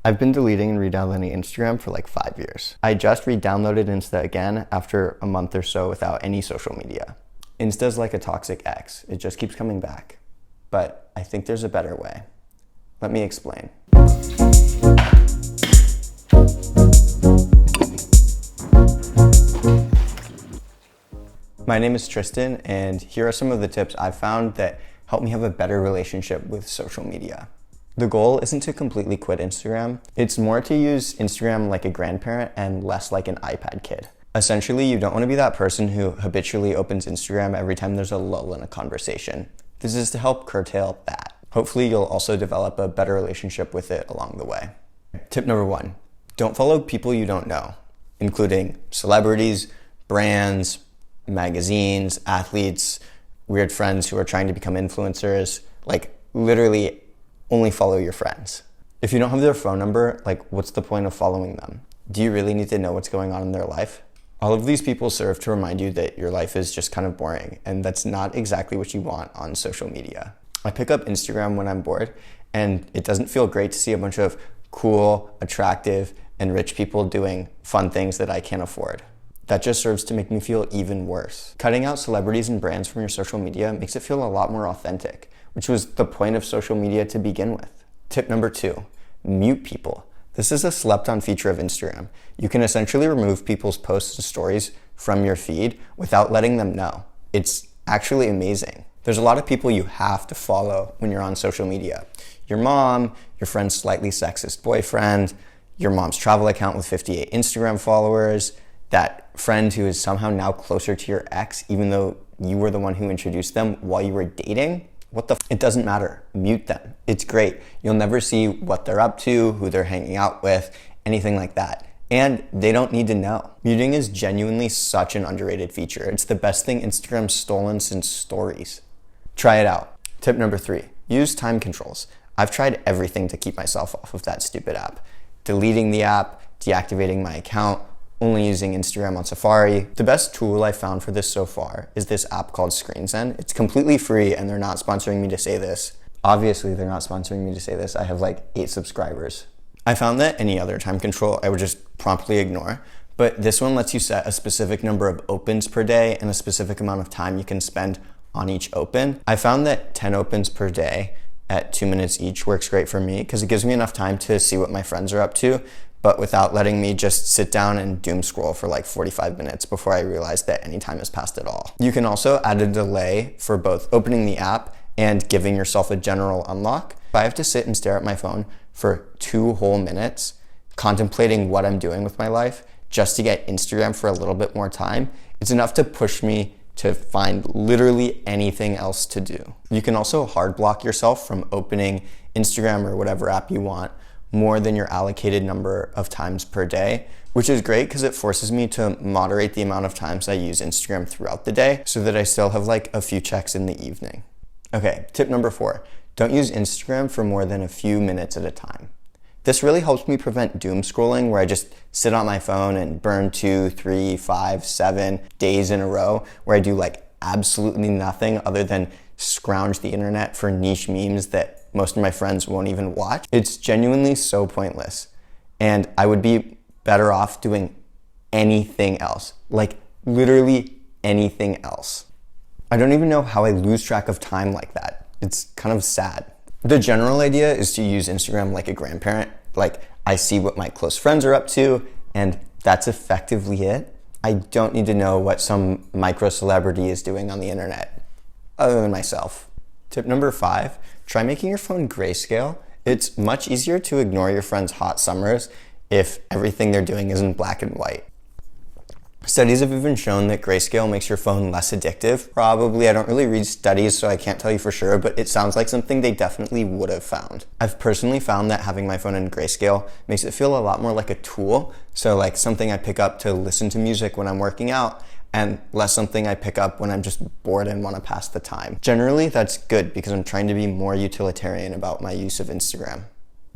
I've been deleting and re-downloading Instagram for like 5 years. I just re-downloaded Insta again after a month or so without any social media. Insta's like a toxic ex. It just keeps coming back. But I think there's a better way. Let me explain. My name is Tristan, and here are some of the tips I've found that help me have a better relationship with social media. The goal isn't to completely quit Instagram. It's more to use Instagram like a grandparent and less like an iPad kid. Essentially, you don't want to be that person who habitually opens Instagram every time there's a lull in a conversation. This is to help curtail that. Hopefully, you'll also develop a better relationship with it along the way. Tip number 1, don't follow people you don't know, including celebrities, brands, magazines, athletes, weird friends who are trying to become influencers. Like, literally only follow your friends. If you don't have their phone number, like, what's the point of following them? Do you really need to know what's going on in their life? All of these people serve to remind you that your life is just kind of boring, and that's not exactly what you want on social media. I pick up Instagram when I'm bored, and it doesn't feel great to see a bunch of cool, attractive, and rich people doing fun things that I can't afford. That just serves to make me feel even worse. Cutting out celebrities and brands from your social media makes it feel a lot more authentic, which was the point of social media to begin with. Tip number 2, mute people. This is a slept-on feature of Instagram. You can essentially remove people's posts and stories from your feed without letting them know. It's actually amazing. There's a lot of people you have to follow when you're on social media. Your mom, your friend's slightly sexist boyfriend, your mom's travel account with 58 Instagram followers, that friend who is somehow now closer to your ex even though you were the one who introduced them while you were dating. It doesn't matter. Mute them. It's great. You'll never see what they're up to, who they're hanging out with, anything like that. And they don't need to know. Muting is genuinely such an underrated feature. It's the best thing Instagram's stolen since stories. Try it out. Tip number 3, use time controls. I've tried everything to keep myself off of that stupid app. Deleting the app, deactivating my account, only using Instagram on Safari. The best tool I found for this so far is this app called ScreenSend. It's completely free, and they're not sponsoring me to say this. Obviously, they're not sponsoring me to say this. I have like 8 subscribers. I found that any other time control I would just promptly ignore, but this one lets you set a specific number of opens per day and a specific amount of time you can spend on each open. I found that 10 opens per day at 2 minutes each works great for me because it gives me enough time to see what my friends are up to, but without letting me just sit down and doom scroll for like 45 minutes before I realize that any time has passed at all. You can also add a delay for both opening the app and giving yourself a general unlock. If I have to sit and stare at my phone for 2 whole minutes, contemplating what I'm doing with my life just to get Instagram for a little bit more time, it's enough to push me to find literally anything else to do. You can also hard block yourself from opening Instagram or whatever app you want more than your allocated number of times per day, which is great because it forces me to moderate the amount of times I use Instagram throughout the day so that I still have like a few checks in the evening. Okay, tip number 4, don't use Instagram for more than a few minutes at a time. This really helps me prevent doom scrolling where I just sit on my phone and burn 2, 3, 5, 7 days in a row where I do like absolutely nothing other than scrounge the internet for niche memes that most of my friends won't even watch. It's genuinely so pointless. And I would be better off doing anything else, like literally anything else. I don't even know how I lose track of time like that. It's kind of sad. The general idea is to use Instagram like a grandparent. Like, I see what my close friends are up to, and that's effectively it. I don't need to know what some micro celebrity is doing on the internet, other than myself. Tip number 5, try making your phone grayscale. It's much easier to ignore your friends' hot summers if everything they're doing is in black and white. Studies have even shown that grayscale makes your phone less addictive. Probably, I don't really read studies, so I can't tell you for sure, but it sounds like something they definitely would have found. I've personally found that having my phone in grayscale makes it feel a lot more like a tool. So like something I pick up to listen to music when I'm working out, and less something I pick up when I'm just bored and want to pass the time. Generally, that's good because I'm trying to be more utilitarian about my use of Instagram.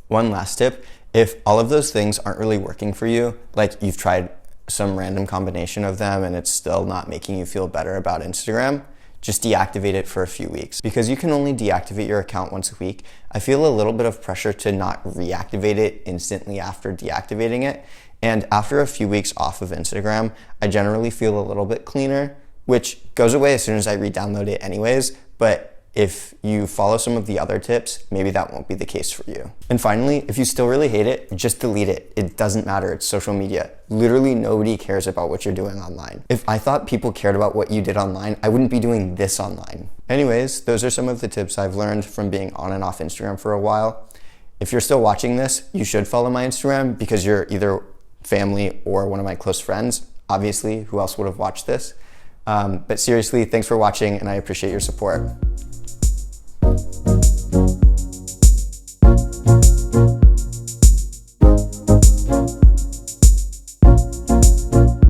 One last tip, if all of those things aren't really working for you, like you've tried some random combination of them and it's still not making you feel better about Instagram, just deactivate it for a few weeks. Because you can only deactivate your account once a week, I feel a little bit of pressure to not reactivate it instantly after deactivating it. And after a few weeks off of Instagram, I generally feel a little bit cleaner, which goes away as soon as I re-download it anyways. But if you follow some of the other tips, maybe that won't be the case for you. And finally, if you still really hate it, just delete it. It doesn't matter, it's social media. Literally nobody cares about what you're doing online. If I thought people cared about what you did online, I wouldn't be doing this online. Anyways, those are some of the tips I've learned from being on and off Instagram for a while. If you're still watching this, you should follow my Instagram because you're either family or one of my close friends. Obviously, who else would have watched this? But seriously, thanks for watching and I appreciate your support.